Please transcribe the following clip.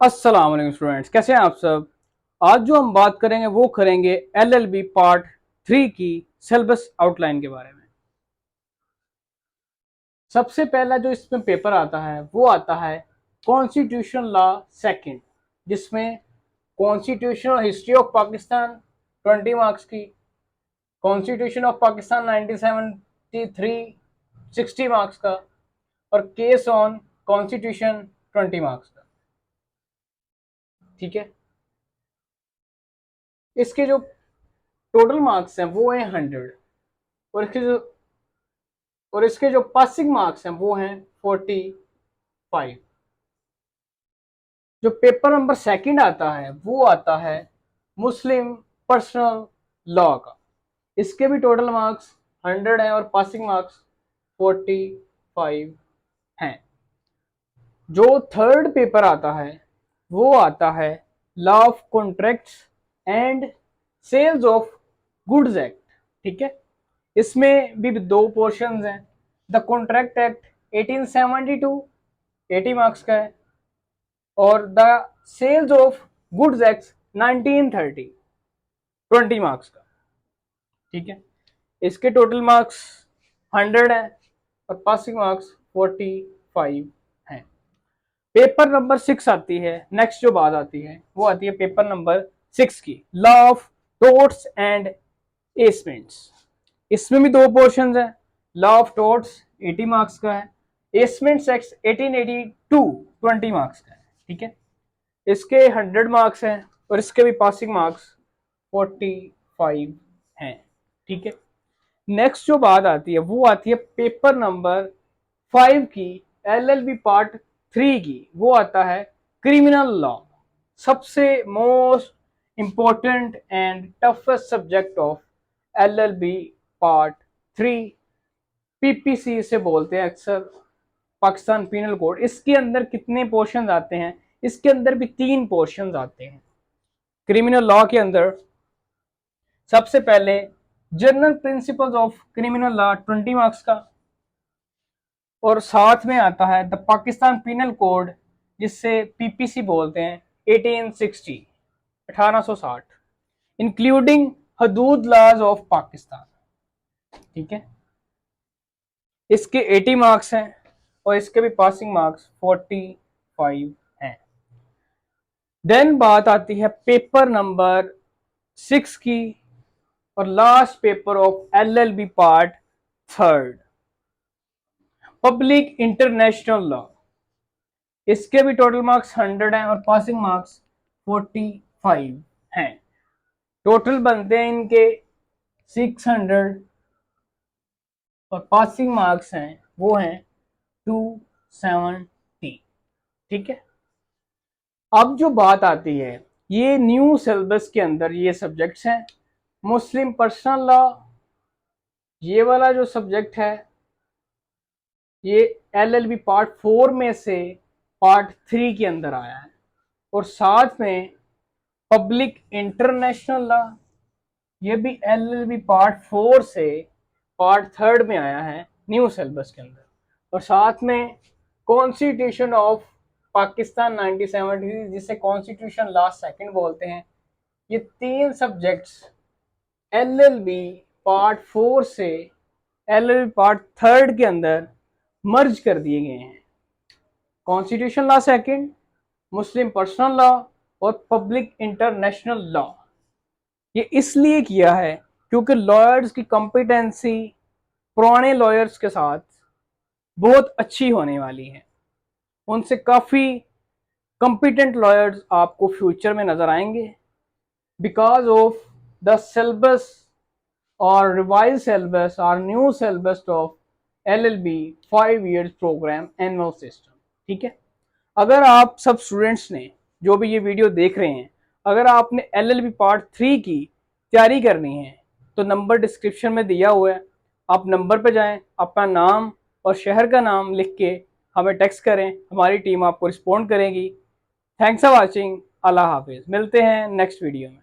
अस्सलाम वालेकुम स्टूडेंट्स, कैसे हैं आप सब। आज जो हम बात करेंगे वो करेंगे एलएलबी पार्ट 3 की सिलेबस आउटलाइन के बारे में। सबसे पहला जो इसमें पेपर आता है वो आता है कॉन्स्टिट्यूशन लॉ सेकंड, जिसमें constitutional history of Pakistan 20 marks की, कॉन्स्टिट्यूशन ऑफ पाकिस्तान 1973 60 मार्क्स का, और केस ऑन कॉन्स्टिट्यूशन 20 मार्क्स का। ठीक है, इसके जो टोटल मार्क्स हैं वो हैं 100, और इसके जो पासिंग मार्क्स हैं वो हैं 45। जो पेपर नंबर सेकंड आता है वो आता है मुस्लिम पर्सनल लॉ का। इसके भी टोटल मार्क्स 100 हैं और पासिंग मार्क्स 45 हैं। जो थर्ड पेपर आता है वो आता है law of contracts and sales of goods act. ठीक है, इसमें भी दो पोर्शंस हैं। द कॉन्ट्रैक्ट एक्ट 1872 80 मार्क्स का है, और the sales of goods act 1930 20 marks का। ठीक है, इसके टोटल मार्क्स 100 हैं और पासिंग मार्क्स 45 हैं। पेपर नंबर 6 आती है, नेक्स्ट जो बात आती है वो आती है पेपर नंबर 6 की, लॉ ऑफ टोर्ट्स एंड एसमेंट्स। इसमें भी दो पोर्शंस हैं। लॉ ऑफ टोर्ट्स 80 मार्क्स का है, एसमेंट्स एक्ट 1882 20 मार्क्स का है। ठीक है, इसके 100 मार्क्स हैं और इसके भी पासिंग मार्क्स 45 हैं। ठीक है, नेक्स्ट जो बात आती है वो आती है पेपर नंबर 5 की, एलएलबी पार्ट 3 की। वो आता है क्रिमिनल लॉ, सबसे most important and toughest subject of LLB part 3। PPC से बोलते हैं अक्सर, पाकिस्तान पीनल कोड। इसके अंदर कितने पोर्शन आते हैं? इसके अंदर भी 3 पोर्शन आते हैं। क्रिमिनल लॉ के अंदर सबसे पहले general principles of criminal law 20 marks का, और साथ में आता है द पाकिस्तान पीनल कोड, जिससे पीपीसी बोलते हैं 1860 1860, इंक्लूडिंग हदूद लॉज ऑफ पाकिस्तान। ठीक है, इसके 80 मार्क्स हैं और इसके भी पासिंग मार्क्स 45 हैं। देन बात आती है पेपर नंबर 6 की और last paper of LLB part 3, public international law. इसके भी टोटल मार्क्स 100 हैं और पासिंग मार्क्स 45 हैं। टोटल बनते हैं इनके 600 और पासिंग मार्क्स हैं वो हैं 270। ठीक है, अब जो बात आती है, ये न्यू सिलेबस के अंदर ये सब्जेक्ट्स हैं। मुस्लिम पर्सनल लॉ, ये वाला जो सब्जेक्ट है ये एलएलबी पार्ट 4 में से पार्ट 3 के अंदर आया है, और साथ में पब्लिक इंटरनेशनल लॉ, ये भी एलएलबी पार्ट 4 से पार्ट 3 में आया है न्यू सिलेबस के अंदर, और साथ में कॉन्स्टिट्यूशन ऑफ पाकिस्तान 1970 जिसे कॉन्स्टिट्यूशन लॉ सेकंड बोलते हैं। ये 3 सब्जेक्ट्स एलएलबी पार्ट 4 से एलएलबी पार्ट 3 के अंदर मर्ज कर दिए गए हैं। कॉन्स्टिट्यूशन लॉ सेकंड, मुस्लिम पर्सनल लॉ और पब्लिक इंटरनेशनल लॉ। ये इसलिए किया है क्योंकि लॉयर्स की कॉम्पिटेंसी पुराने लॉयर्स के साथ बहुत अच्छी होने वाली है। उनसे काफ़ी कॉम्पिटेंट लॉयर्स आपको फ्यूचर में नज़र आएंगे, बिकॉज ऑफ द सिलेबस और रिवाइज सिलेबस और new syllabus of LLB 5 years programme annual system. ठीक है, अगर आप सब स्टूडेंट्स ने जो भी ये वीडियो देख रहे हैं, अगर आपने एलएलबी पार्ट 3 की तैयारी करनी है तो नंबर डिस्क्रिप्शन में दिया हुआ है, आप नंबर पर जाएं, अपना नाम और शहर का नाम लिख के हमें टेक्स्ट करें, हमारी टीम आपको रिस्पॉन्ड करेगी। थैंक्स फॉर वॉचिंग, अल्लाह हाफिज़। मिलते हैं नेक्स्ट वीडियो में।